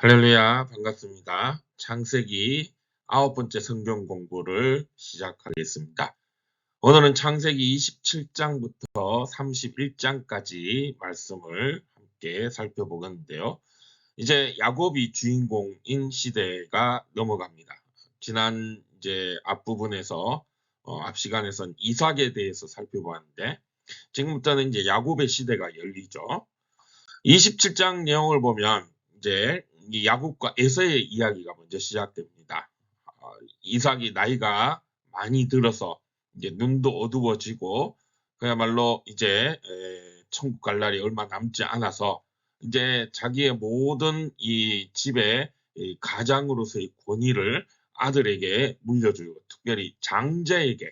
할렐루야, 반갑습니다. 창세기 9번째 성경 공부를 시작하겠습니다. 오늘은 창세기 27장부터 31장까지 말씀을 함께 살펴보겠는데요. 이제 야곱이 주인공인 시대가 넘어갑니다. 지난 앞부분에서 앞 시간에선 이삭에 대해서 살펴보았는데 지금부터는 이제 야곱의 시대가 열리죠. 27장 내용을 보면 이제 이 야곱과 에서의 이야기가 먼저 시작됩니다. 이삭이 나이가 많이 들어서 이제 눈도 어두워지고 그야말로 이제 천국 갈 날이 얼마 남지 않아서 이제 자기의 모든 이 집의 이 가장으로서의 권위를 아들에게 물려주고 특별히 장자에게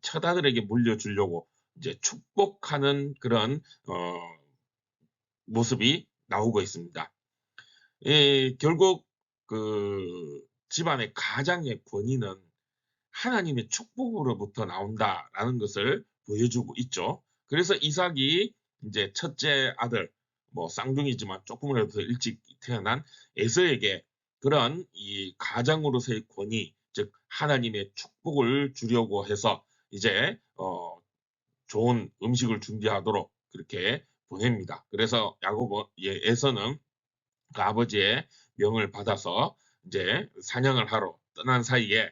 처자들에게 물려주려고 이제 축복하는 그런 모습이 나오고 있습니다. 결국 그 집안의 가장의 권위는 하나님의 축복으로부터 나온다라는 것을 보여주고 있죠. 그래서 이삭이 이제 첫째 아들, 뭐 쌍둥이지만 조금이라도 더 일찍 태어난 에서에게 그런 이 가장으로서의 권위, 즉 하나님의 축복을 주려고 해서 이제 좋은 음식을 준비하도록 그렇게 보냅니다. 그래서 에서는 그 아버지의 명을 받아서 이제 사냥을 하러 떠난 사이에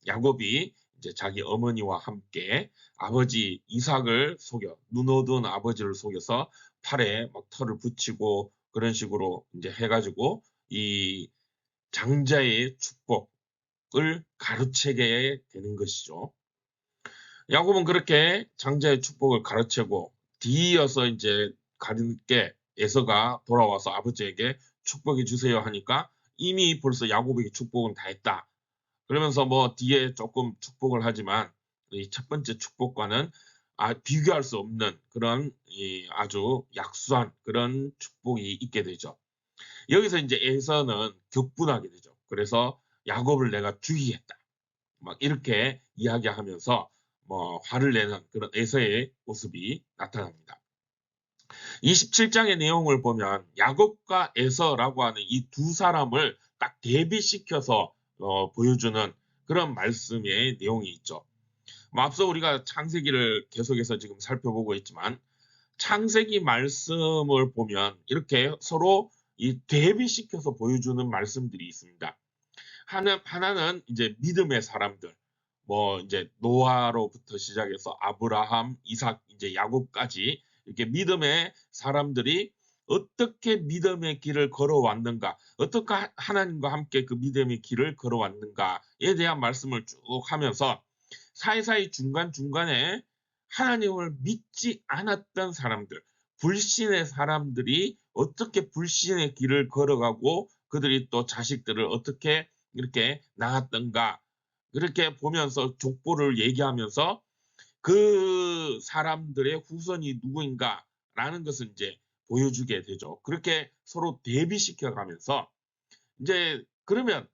야곱이 이제 자기 어머니와 함께 아버지 이삭을 속여 눈 어두운 아버지를 속여서 팔에 막 털을 붙이고 그런 식으로 이제 해가지고 이 장자의 축복을 가르치게 되는 것이죠. 야곱은 그렇게 장자의 축복을 가르치고 뒤이어서 이제 가는게 에서가 돌아와서 아버지에게 축복해 주세요 하니까 이미 벌써 야곱에게 축복은 다 했다. 그러면서 뭐 뒤에 조금 축복을 하지만 이 첫 번째 축복과는 비교할 수 없는 그런 아주 약수한 그런 축복이 있게 되죠. 여기서 이제 에서는 격분하게 되죠. 그래서 야곱을 내가 죽이겠다. 막 이렇게 이야기하면서 뭐 화를 내는 그런 에서의 모습이 나타납니다. 27장의 내용을 보면 야곱과 에서라고 하는 이 두 사람을 딱 대비시켜서 보여주는 그런 말씀의 내용이 있죠. 뭐 앞서 우리가 창세기를 계속해서 지금 살펴보고 있지만 창세기 말씀을 보면 이렇게 서로 이 대비시켜서 보여주는 말씀들이 있습니다. 하나는 이제 믿음의 사람들, 뭐 이제 노아로부터 시작해서 아브라함, 이삭, 이제 야곱까지 이렇게 믿음의 사람들이 어떻게 믿음의 길을 걸어왔는가, 어떻게 하나님과 함께 그 믿음의 길을 걸어왔는가에 대한 말씀을 쭉 하면서 사이사이 중간중간에 하나님을 믿지 않았던 사람들, 불신의 사람들이 어떻게 불신의 길을 걸어가고 그들이 또 자식들을 어떻게 이렇게 낳았던가 그렇게 보면서 족보를 얘기하면서 그 사람들의 후손이 누구인가라는 것을 이제 보여주게 되죠. 그렇게 서로 대비시켜 가면서 이제 그러면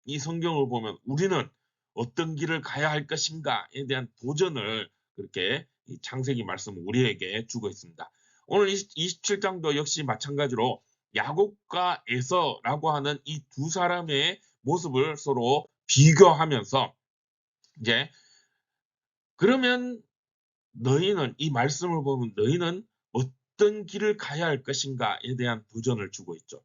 이 성경을 보면 우리는 어떤 길을 가야 할 것인가에 대한 도전을 그렇게 이 창세기 말씀은 우리에게 주고 있습니다. 오늘 27장도 역시 마찬가지로 야곱과 에서라고 하는 이 두 사람의 모습을 서로 비교하면서 이제 그러면 너희는 이 말씀을 보면 너희는 어떤 길을 가야 할 것인가에 대한 도전을 주고 있죠.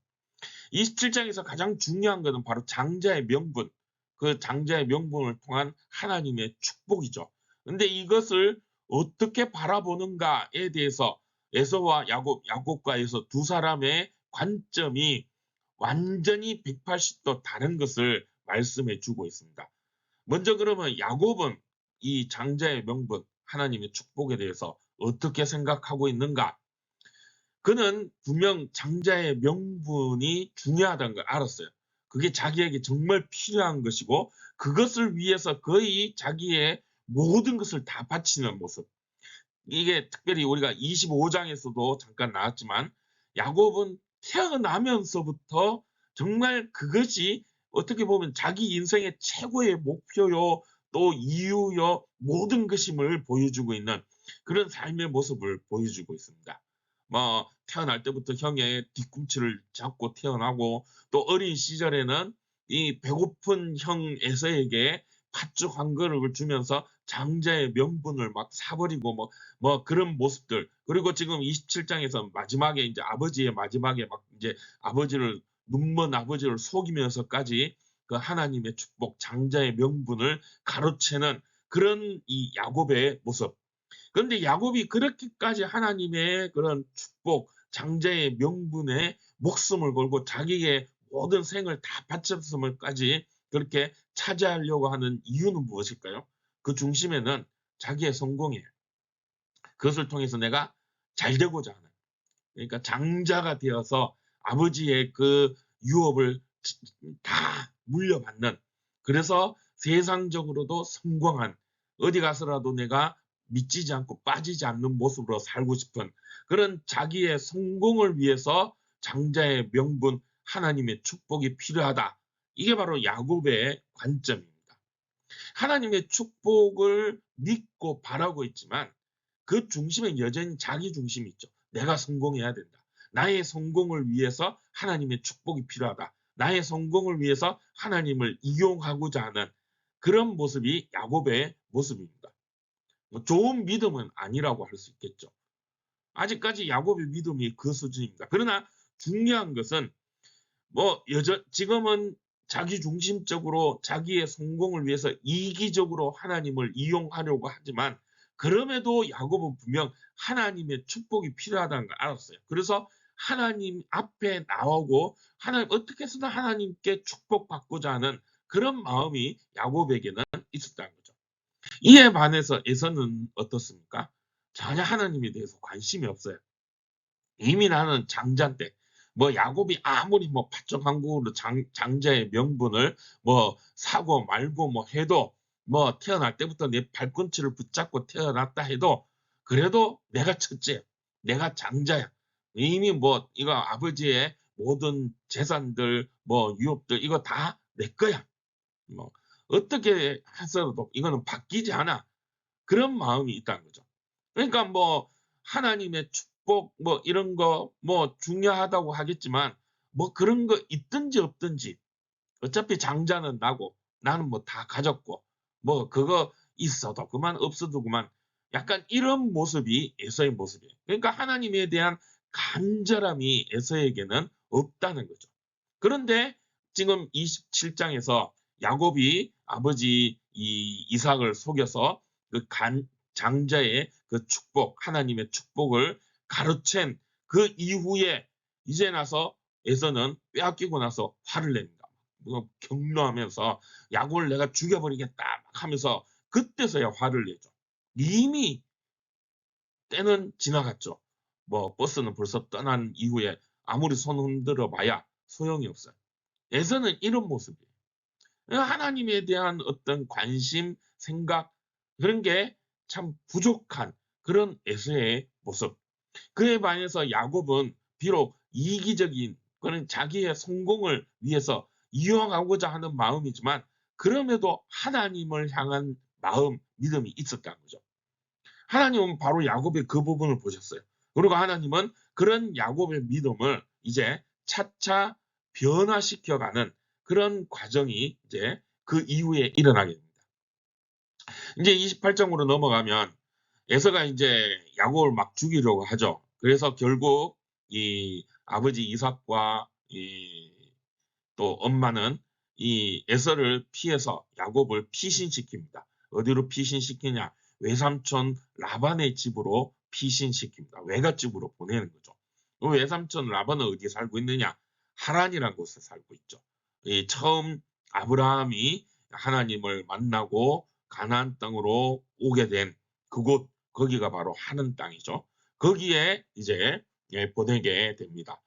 27장에서 가장 중요한 것은 바로 장자의 명분, 그 장자의 명분을 통한 하나님의 축복이죠. 근데 이것을 어떻게 바라보는가에 대해서 에서와 야곱과 에서 두 사람의 관점이 완전히 180도 다른 것을 말씀해 주고 있습니다. 먼저 그러면 야곱은 이 장자의 명분, 하나님의 축복에 대해서 어떻게 생각하고 있는가? 그는 분명 장자의 명분이 중요하다는 걸 알았어요. 그게 자기에게 정말 필요한 것이고 그것을 위해서 거의 자기의 모든 것을 다 바치는 모습. 이게 특별히 우리가 25장에서도 잠깐 나왔지만 야곱은 태어나면서부터 정말 그것이 어떻게 보면 자기 인생의 최고의 목표요 또 이유요 모든 것임을 보여주고 있는 그런 삶의 모습을 보여주고 있습니다. 뭐 태어날 때부터 형의 뒤꿈치를 잡고 태어나고, 또 어린 시절에는 이 배고픈 형 에서에게 팥죽 한 그릇을 주면서 장자의 명분을 막 사버리고 뭐 그런 모습들. 그리고 지금 27장에서 마지막에 이제 아버지의 마지막에 막 이제 아버지를, 눈먼 아버지를 속이면서까지 그 하나님의 축복, 장자의 명분을 가로채는 그런 이 야곱의 모습. 그런데 야곱이 그렇게까지 하나님의 그런 축복, 장자의 명분에 목숨을 걸고 자기의 모든 생을 다 바쳤음을까지 그렇게 차지하려고 하는 이유는 무엇일까요? 그 중심에는 자기의 성공이에요. 그것을 통해서 내가 잘 되고자 하는, 그러니까 장자가 되어서 아버지의 그 유업을 다 물려받는, 그래서 세상적으로도 성공한, 어디 가서라도 내가 미치지 않고 빠지지 않는 모습으로 살고 싶은 그런 자기의 성공을 위해서 장자의 명분, 하나님의 축복이 필요하다. 이게 바로 야곱의 관점입니다. 하나님의 축복을 믿고 바라고 있지만 그 중심에 여전히 자기 중심이 있죠. 내가 성공해야 된다. 나의 성공을 위해서 하나님의 축복이 필요하다. 나의 성공을 위해서 하나님을 이용하고자 하는 그런 모습이 야곱의 모습입니다. 뭐 좋은 믿음은 아니라고 할 수 있겠죠. 아직까지 야곱의 믿음이 그 수준입니다. 그러나 중요한 것은 지금은 자기 중심적으로 자기의 성공을 위해서 이기적으로 하나님을 이용하려고 하지만, 그럼에도 야곱은 분명 하나님의 축복이 필요하다는 걸 알았어요. 그래서 하나님 앞에 나오고 하나님 어떻게 해서든 하나님께 축복받고자 하는 그런 마음이 야곱에게는 있었다는 거죠. 이에 반해서 에서는 어떻습니까? 전혀 하나님에 대해서 관심이 없어요. 이미 나는 장자인데, 야곱이 아무리 팥죽 한 그릇으로 장자의 명분을 사고 말고 해도, 태어날 때부터 내 발꿈치를 붙잡고 태어났다 해도, 그래도 내가 첫째, 내가 장자야. 이미 이거 아버지의 모든 재산들, 유업들, 이거 다 내 거야. 어떻게 해서도 이거는 바뀌지 않아. 그런 마음이 있다는 거죠. 그러니까 하나님의 축복 이런 거 중요하다고 하겠지만, 그런 거 있든지 없든지 어차피 장자는 나고 나는 다 가졌고 그거 있어도 그만 없어도 그만, 약간 이런 모습이 에서의 모습이에요. 그러니까 하나님에 대한 간절함이 에서에게는 없다는 거죠. 그런데 지금 27장에서 야곱이 아버지 이삭을 속여서 그 장자의 그 축복, 하나님의 축복을 가로챈 그 이후에 이제 나서 에서는 빼앗기고 나서 화를 냅니다. 격노하면서 야곱을 내가 죽여버리겠다 하면서 그때서야 화를 내죠. 이미 때는 지나갔죠. 버스는 벌써 떠난 이후에 아무리 손 흔들어 봐야 소용이 없어요. 에서는 이런 모습이에요. 하나님에 대한 어떤 관심, 생각, 그런 게 참 부족한 그런 에서의 모습. 그에 반해서 야곱은 비록 이기적인 그런 자기의 성공을 위해서 이용하고자 하는 마음이지만, 그럼에도 하나님을 향한 마음, 믿음이 있었다는 거죠. 하나님은 바로 야곱의 그 부분을 보셨어요. 그리고 하나님은 그런 야곱의 믿음을 이제 차차 변화시켜가는 그런 과정이 이제 그 이후에 일어나게 됩니다. 이제 28장으로 넘어가면 에서가 이제 야곱을 막 죽이려고 하죠. 그래서 결국 이 아버지 이삭과 또 엄마는 이 에서를 피해서 야곱을 피신시킵니다. 어디로 피신시키냐? 외삼촌 라반의 집으로 피신시킵니다. 외갓집으로 보내는 거죠. 그 외삼촌 라반은 어디에 살고 있느냐? 하란이라는 곳에 살고 있죠. 처음 아브라함이 하나님을 만나고 가나안 땅으로 오게 된 그곳, 거기가 바로 하는 땅이죠. 거기에 이제 보내게 됩니다.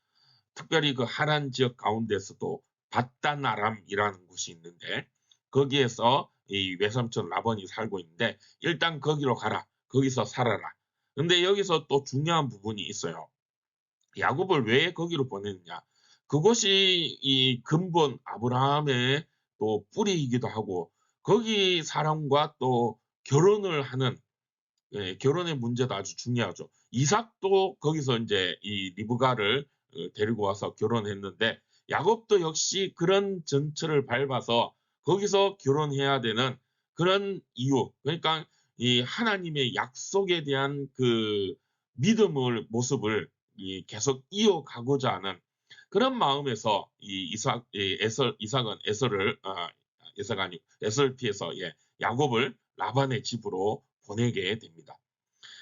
특별히 그 하란 지역 가운데서도 바단 아람이라는 곳이 있는데, 거기에서 이 외삼촌 라반이 살고 있는데, 일단 거기로 가라. 거기서 살아라. 근데 여기서 또 중요한 부분이 있어요. 야곱을 왜 거기로 보내느냐? 그곳이 이 근본 아브라함의 또 뿌리이기도 하고, 거기 사람과 또 결혼을 하는, 결혼의 문제도 아주 중요하죠. 이삭도 거기서 이제 이 리브가를 데리고 와서 결혼했는데 야곱도 역시 그런 전철을 밟아서 거기서 결혼해야 되는 그런 이유, 그러니까 이 하나님의 약속에 대한 그 믿음을 모습을 계속 이어가고자 하는 그런 마음에서 이 이삭은 에서가 아니고 에설티에서 야곱을 라반의 집으로 보내게 됩니다.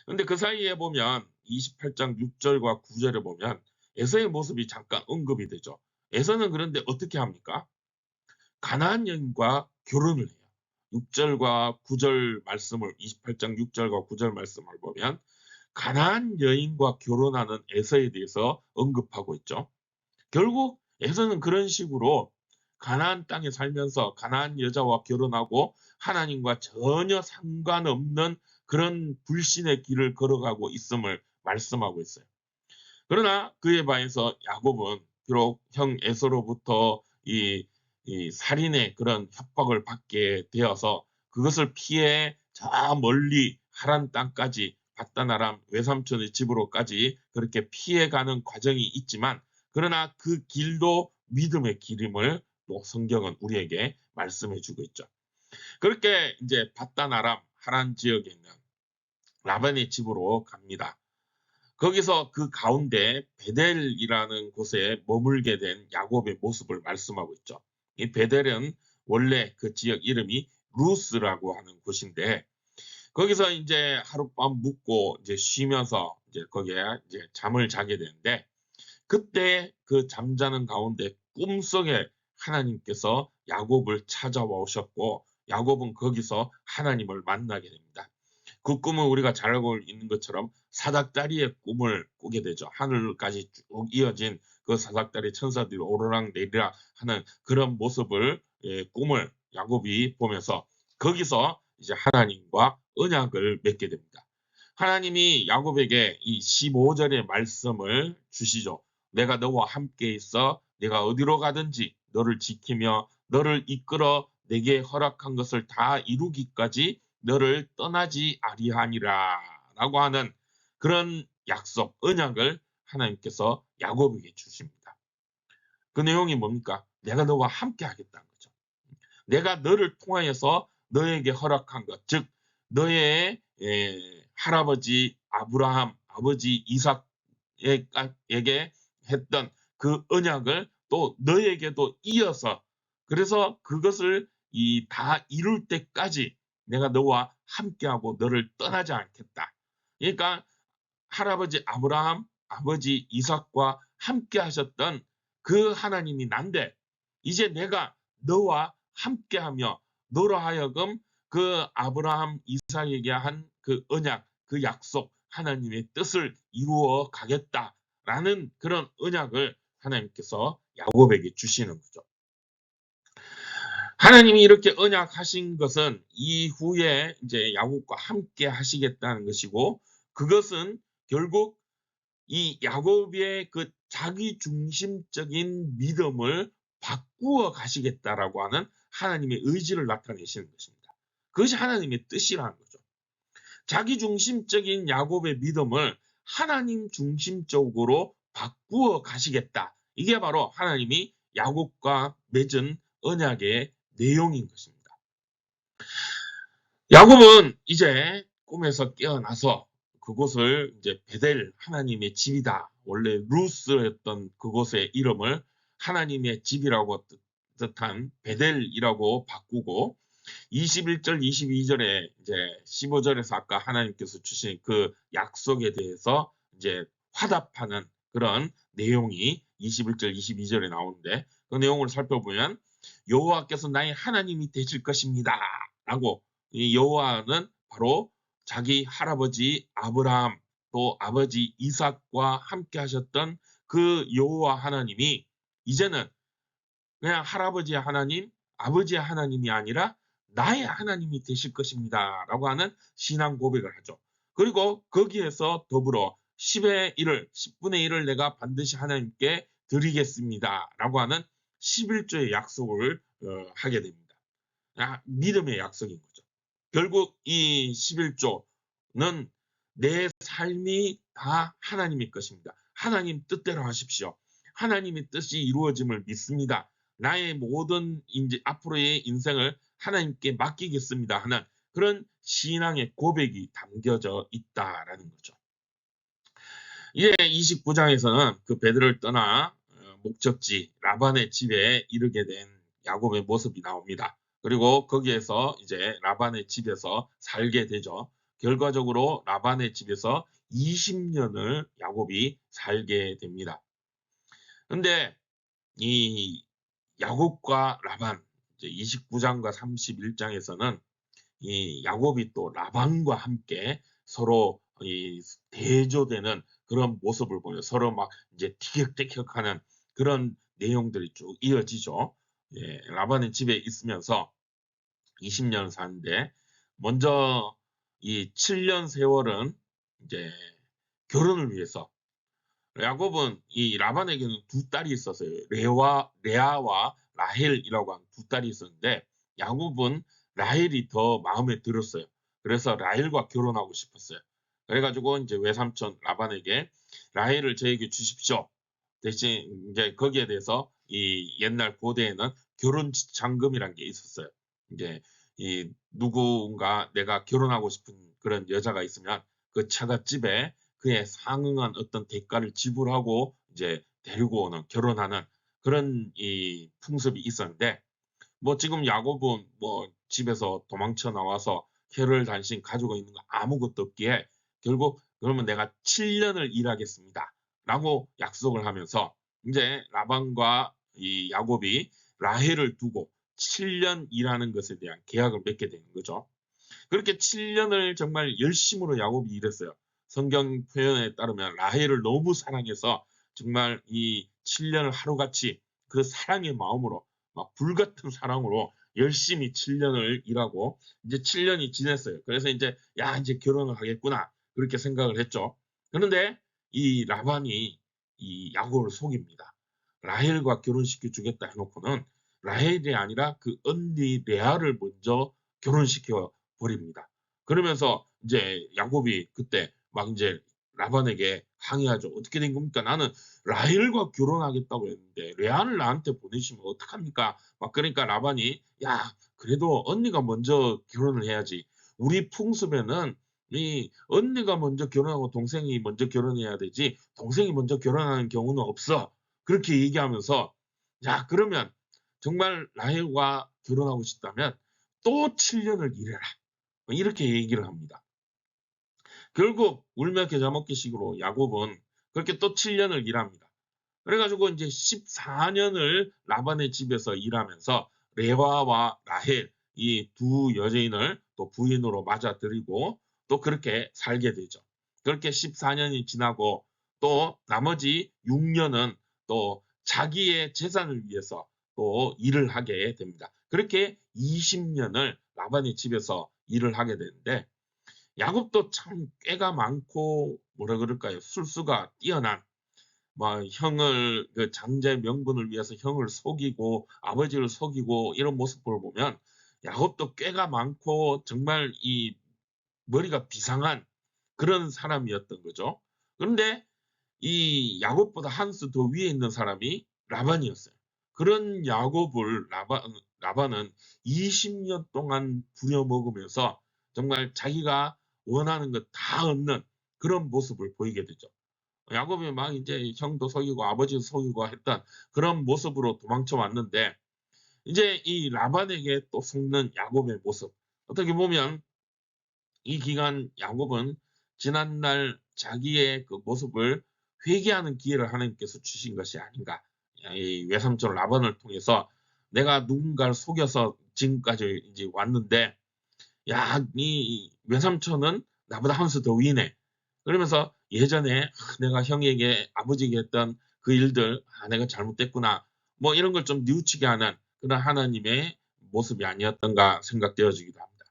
그런데 그 사이에 보면 28장 6절과 9절에 보면 에서의 모습이 잠깐 언급이 되죠. 에서는 그런데 어떻게 합니까? 가나안 여인과 결혼을 해요. 6절과 9절 말씀을 28장 6절과 9절 말씀을 보면 가나안 여인과 결혼하는 에서에 대해서 언급하고 있죠. 결국 에서는 그런 식으로 가나안 땅에 살면서 가나안 여자와 결혼하고 하나님과 전혀 상관없는 그런 불신의 길을 걸어가고 있음을 말씀하고 있어요. 그러나 그에 반해서 야곱은 비록 형 에서로부터 이 살인의 그런 협박을 받게 되어서 그것을 피해 저 멀리 하란 땅까지 바단 아람 외삼촌의 집으로까지 그렇게 피해가는 과정이 있지만, 그러나 그 길도 믿음의 길임을 또 성경은 우리에게 말씀해 주고 있죠. 그렇게 이제 바단 아람 하란 지역에 있는 라반의 집으로 갑니다. 거기서 그 가운데 베델이라는 곳에 머물게 된 야곱의 모습을 말씀하고 있죠. 이 베델은 원래 그 지역 이름이 루스라고 하는 곳인데, 거기서 이제 하룻밤 묵고 이제 쉬면서 이제 거기에 이제 잠을 자게 되는데, 그때 그 잠자는 가운데 꿈속에 하나님께서 야곱을 찾아와 오셨고 야곱은 거기서 하나님을 만나게 됩니다. 그 꿈은 우리가 잘 알고 있는 것처럼 사닥다리의 꿈을 꾸게 되죠. 하늘까지 쭉 이어진 그 사닥다리 천사들이 오르락 내리락 하는 그런 모습을 꿈을 야곱이 보면서 거기서 이제 하나님과 언약을 맺게 됩니다. 하나님이 야곱에게 이 15절의 말씀을 주시죠. 내가 너와 함께 있어 내가 어디로 가든지 너를 지키며 너를 이끌어 내게 허락한 것을 다 이루기까지 너를 떠나지 아니하니라 라고 하는 그런 약속, 언약을 하나님께서 야곱에게 주십니다. 그 내용이 뭡니까? 내가 너와 함께 하겠다는 거죠. 내가 너를 통하여서 너에게 허락한 것, 즉 너의 할아버지 아브라함, 아버지 이삭에게 했던 그 언약을 또 너에게도 이어서, 그래서 그것을 다 이룰 때까지 내가 너와 함께하고 너를 떠나지 않겠다. 그러니까 할아버지 아브라함, 아버지 이삭과 함께 하셨던 그 하나님이 난데 이제 내가 너와 함께하며 너로 하여금 그 아브라함 이삭에게 한 그 언약, 그 약속, 하나님의 뜻을 이루어 가겠다라는 그런 언약을 하나님께서 야곱에게 주시는 거죠. 하나님이 이렇게 언약하신 것은 이후에 이제 야곱과 함께 하시겠다는 것이고, 그것은 결국 이 야곱의 그 자기 중심적인 믿음을 바꾸어 가시겠다라고 하는 하나님의 의지를 나타내시는 것입니다. 그것이 하나님의 뜻이라는 거죠. 자기 중심적인 야곱의 믿음을 하나님 중심적으로 바꾸어 가시겠다. 이게 바로 하나님이 야곱과 맺은 언약의 내용인 것입니다. 야곱은 이제 꿈에서 깨어나서 그곳을 이제 베델, 하나님의 집이다. 원래 루스였던 그곳의 이름을 하나님의 집이라고 뜻한 베델이라고 바꾸고 21절, 22절에 이제 15절에서 아까 하나님께서 주신 그 약속에 대해서 이제 화답하는 그런 내용이 21절, 22절에 나오는데, 그 내용을 살펴보면 여호와께서 나의 하나님이 되실 것입니다. 라고, 이 여호와는 바로 자기 할아버지 아브라함 또 아버지 이삭과 함께 하셨던 그 여호와 하나님이 이제는 그냥 할아버지의 하나님, 아버지의 하나님이 아니라 나의 하나님이 되실 것입니다. 라고 하는 신앙 고백을 하죠. 그리고 거기에서 더불어 10의 1을, 10분의 1을 내가 반드시 하나님께 드리겠습니다. 라고 하는 11조의 약속을 하게 됩니다. 믿음의 약속인 거죠. 결국 이 11조는 내 삶이 다 하나님의 것입니다. 하나님 뜻대로 하십시오. 하나님의 뜻이 이루어짐을 믿습니다. 나의 모든 이제 앞으로의 인생을 하나님께 맡기겠습니다 하는 그런 신앙의 고백이 담겨져 있다라는 거죠. 이제 29장에서는 그 베드로를 떠나 목적지 라반의 집에 이르게 된 야곱의 모습이 나옵니다. 그리고 거기에서 이제 라반의 집에서 살게 되죠. 결과적으로 라반의 집에서 20년을 야곱이 살게 됩니다. 근데 이 야곱과 라반 이제 29장과 31장에서는 이 야곱이 또 라반과 함께 서로 이 대조되는 그런 모습을 보여 서로 막 이제 티격태격하는 그런 내용들이 쭉 이어지죠. 예, 라반의 집에 있으면서 20년 사는데 먼저 이 7년 세월은 이제 결혼을 위해서 야곱은 이 라반에게는 두 딸이 있었어요. 레아와 라헬이라고 하는 두 딸이 있었는데 야곱은 라헬이 더 마음에 들었어요. 그래서 라헬과 결혼하고 싶었어요. 그래가지고 이제 외삼촌 라반에게 라헬을 저에게 주십시오. 대신 이제 거기에 대해서 이 옛날 고대에는 결혼 잔금이란 게 있었어요. 이제 이 누군가 내가 결혼하고 싶은 그런 여자가 있으면 그 처갓집에 그에 상응한 어떤 대가를 지불하고 이제 데리고 오는 결혼하는 그런 이 풍습이 있었는데 뭐 지금 야곱은 뭐 집에서 도망쳐 나와서 혈을 단신 가지고 있는 거 아무것도 없기에 결국 그러면 내가 7년을 일하겠습니다. 라고 약속을 하면서 이제 라반과 이 야곱이 라헬을 두고 7년 일하는 것에 대한 계약을 맺게 되는 거죠. 그렇게 7년을 정말 열심으로 야곱이 일했어요. 성경 표현에 따르면 라헬을 너무 사랑해서 정말 이 7년을 하루같이 그 사랑의 마음으로 막 불같은 사랑으로 열심히 7년을 일하고 이제 7년이 지냈어요. 그래서 이제 야 이제 결혼을 하겠구나 그렇게 생각을 했죠. 그런데 이 라반이 이 야곱을 속입니다. 라헬과 결혼시켜 주겠다 해놓고는 라헬이 아니라 그 언니 레아를 먼저 결혼시켜 버립니다. 그러면서 이제 야곱이 그때 막 이제 라반에게 항의하죠. 어떻게 된 겁니까? 나는 라헬과 결혼하겠다고 했는데 레아를 나한테 보내시면 어떡합니까? 막 그러니까 라반이 야 그래도 언니가 먼저 결혼을 해야지. 우리 풍습에는 이 언니가 먼저 결혼하고 동생이 먼저 결혼해야 되지 동생이 먼저 결혼하는 경우는 없어. 그렇게 얘기하면서 야 그러면 정말 라헬과 결혼하고 싶다면 또 7년을 일해라. 이렇게 얘기를 합니다. 결국 울며 겨자 먹기식으로 야곱은 그렇게 또 7년을 일합니다. 그래가지고 이제 14년을 라반의 집에서 일하면서 레바와 라헬 이 두 여자인을 또 부인으로 맞아들이고 또 그렇게 살게 되죠. 그렇게 14년이 지나고 또 나머지 6년은 또 자기의 재산을 위해서 또 일을 하게 됩니다. 그렇게 20년을 라반의 집에서 일을 하게 되는데 야곱도 참 꾀가 많고 뭐라 그럴까요? 술수가 뛰어난 막 형을 그 장자의 명분을 위해서 형을 속이고 아버지를 속이고 이런 모습을 보면 야곱도 꾀가 많고 정말 이 머리가 비상한 그런 사람이었던 거죠. 그런데 이 야곱보다 한 수 더 위에 있는 사람이 라반이었어요. 그런 야곱을 라반은 20년 동안 부려먹으면서 정말 자기가 원하는 것 다 얻는 그런 모습을 보이게 되죠. 야곱이 막 이제 형도 속이고 아버지도 속이고 했던 그런 모습으로 도망쳐 왔는데 이제 이 라반에게 또 속는 야곱의 모습 어떻게 보면 이 기간 야곱은 지난날 자기의 그 모습을 회개하는 기회를 하나님께서 주신 것이 아닌가. 이 외삼촌 라반을 통해서 내가 누군가를 속여서 지금까지 이제 왔는데 야, 이 외삼촌은 나보다 한 수 더 위네. 그러면서 예전에 내가 형에게 아버지에게 했던 그 일들 내가 잘못됐구나. 뭐 이런 걸 좀 뉘우치게 하는 그런 하나님의 모습이 아니었던가 생각되어지기도 합니다.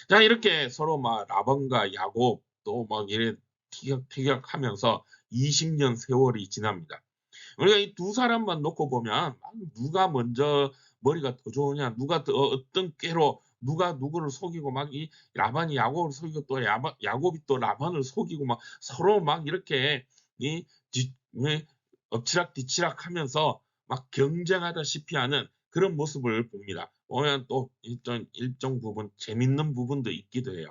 자, 이렇게 서로 막 라반과 야곱 또 막 이래 티격태격하면서 20년 세월이 지납니다. 우리가 이 두 사람만 놓고 보면 누가 먼저 머리가 더 좋으냐, 누가 더 어떤 꾀로 누가 누구를 속이고 막 이 라반이 야곱을 속이고 또 야곱이 또 라반을 속이고 막 서로 막 이렇게 이 엎치락뒤치락 하면서 막 경쟁하다시피 하는 그런 모습을 봅니다. 보면 또 일정 부분 재밌는 부분도 있기도 해요.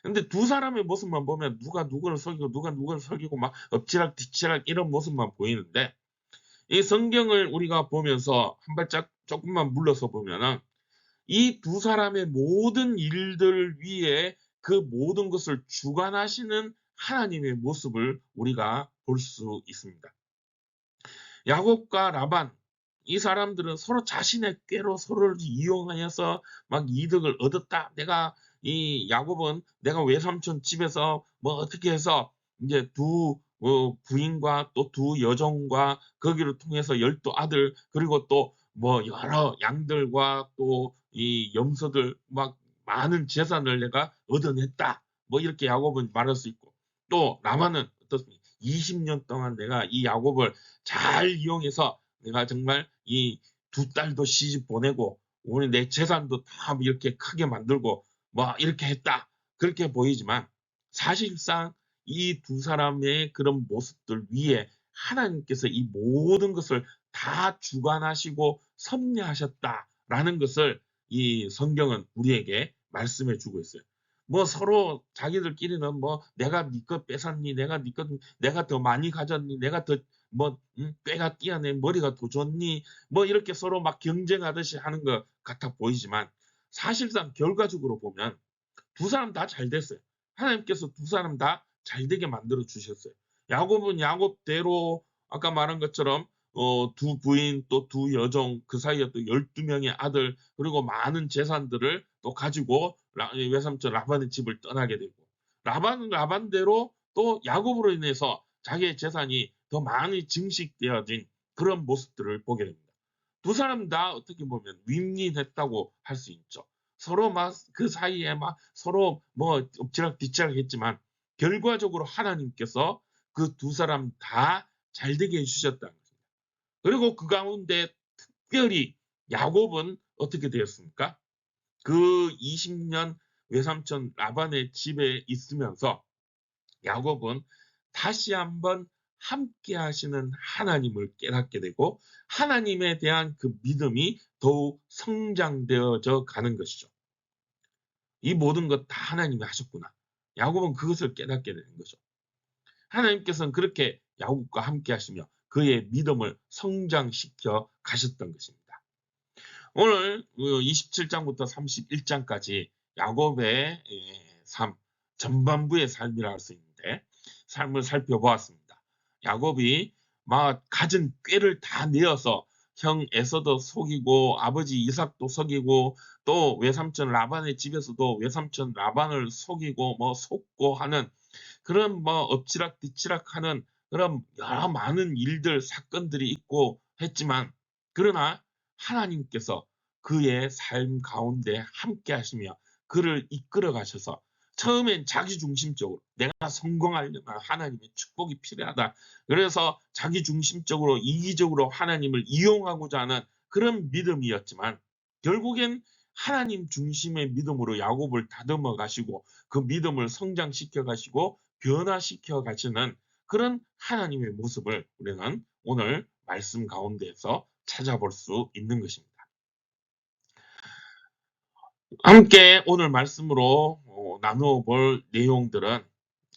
근데 두 사람의 모습만 보면 누가 누구를 속이고 누가 누구를 속이고 막 엎치락뒤치락 이런 모습만 보이는데, 이 성경을 우리가 보면서 한 발짝 조금만 물러서 보면은 이 두 사람의 모든 일들 위에 그 모든 것을 주관하시는 하나님의 모습을 우리가 볼 수 있습니다. 야곱과 라반, 이 사람들은 서로 자신의 꾀로 서로를 이용하여서 막 이득을 얻었다. 이 야곱은 내가 외삼촌 집에서 뭐 어떻게 해서 이제 두 부인과 또 두 여종과 거기를 통해서 12 아들, 그리고 또 뭐 여러 양들과 또 이 염소들 막 많은 재산을 내가 얻어냈다. 뭐 이렇게 야곱은 말할 수 있고, 또 라반은 어떻습니까? 20년 동안 내가 이 야곱을 잘 이용해서 내가 정말 이 두 딸도 시집 보내고 오늘 내 재산도 다 이렇게 크게 만들고 뭐 이렇게 했다. 그렇게 보이지만 사실상 이 두 사람의 그런 모습들 위에 하나님께서 이 모든 것을 다 주관하시고 섭리하셨다라는 것을 이 성경은 우리에게 말씀해 주고 있어요. 뭐 서로 자기들끼리는 뭐 내가 네 것 뺏었니, 내가 더 많이 가졌니, 내가 더 뭐 꾀가 뛰어내, 머리가 더 좋니, 뭐 이렇게 서로 막 경쟁하듯이 하는 것 같아 보이지만 사실상 결과적으로 보면 두 사람 다 잘 됐어요. 하나님께서 두 사람 다 잘 되게 만들어 주셨어요. 야곱은 야곱대로 아까 말한 것처럼 두 부인 또 두 여종, 그 사이에 또 12명의 아들, 그리고 많은 재산들을 또 가지고 외삼촌 라반의 집을 떠나게 되고, 라반은 라반대로 또 야곱으로 인해서 자기의 재산이 더 많이 증식되어진 그런 모습들을 보게 됩니다. 두 사람 다 어떻게 보면 윈윈했다고 할 수 있죠. 서로 막 그 사이에 막 서로 뭐 엎치락뒤치락 했지만 결과적으로 하나님께서 그 두 사람 다 잘되게 해주셨다는 겁니다. 그리고 그 가운데 특별히 야곱은 어떻게 되었습니까? 그 20년 외삼촌 라반의 집에 있으면서 야곱은 다시 한번 함께 하시는 하나님을 깨닫게 되고 하나님에 대한 그 믿음이 더욱 성장되어져 가는 것이죠. 이 모든 것 다 하나님이 하셨구나. 야곱은 그것을 깨닫게 되는 거죠. 하나님께서는 그렇게 야곱과 함께 하시며 그의 믿음을 성장시켜 가셨던 것입니다. 오늘 27장부터 31장까지 야곱의 삶, 전반부의 삶이라 할 수 있는데 삶을 살펴보았습니다. 야곱이 막 가진 꾀를 다 내어서 형 에서도 속이고 아버지 이삭도 속이고 또 외삼촌 라반의 집에서도 외삼촌 라반을 속이고 뭐 속고 하는 그런 뭐 엎치락뒤치락 하는 그런 여러 많은 일들 사건들이 있고 했지만, 그러나 하나님께서 그의 삶 가운데 함께 하시며 그를 이끌어 가셔서 처음엔 자기중심적으로 내가 성공하려면 하나님의 축복이 필요하다. 그래서 자기중심적으로 이기적으로 하나님을 이용하고자 하는 그런 믿음이었지만 결국엔 하나님 중심의 믿음으로 야곱을 다듬어 가시고 그 믿음을 성장시켜 가시고 변화시켜 가시는 그런 하나님의 모습을 우리는 오늘 말씀 가운데에서 찾아볼 수 있는 것입니다. 함께 오늘 말씀으로 나누어 볼 내용들은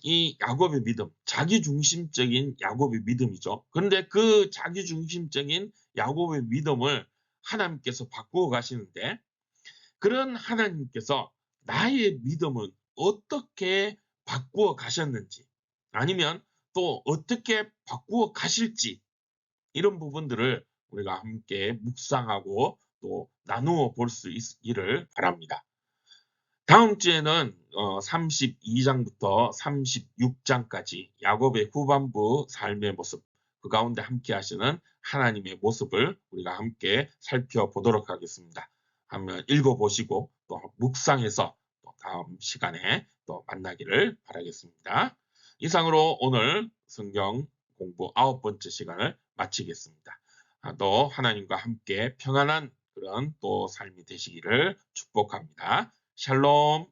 이 야곱의 믿음, 자기중심적인 야곱의 믿음이죠. 그런데 그 자기중심적인 야곱의 믿음을 하나님께서 바꾸어 가시는데, 그런 하나님께서 나의 믿음은 어떻게 바꾸어 가셨는지, 아니면 또 어떻게 바꾸어 가실지, 이런 부분들을 우리가 함께 묵상하고 또 나누어 볼 수 있기를 바랍니다. 다음 주에는 32장부터 36장까지 야곱의 후반부 삶의 모습, 그 가운데 함께 하시는 하나님의 모습을 우리가 함께 살펴보도록 하겠습니다. 한번 읽어보시고 또 묵상해서 또 다음 시간에 또 만나기를 바라겠습니다. 이상으로 오늘 성경 공부 9번째 시간을 마치겠습니다. 또 하나님과 함께 평안한 그런 또 삶이 되시기를 축복합니다. 샬롬.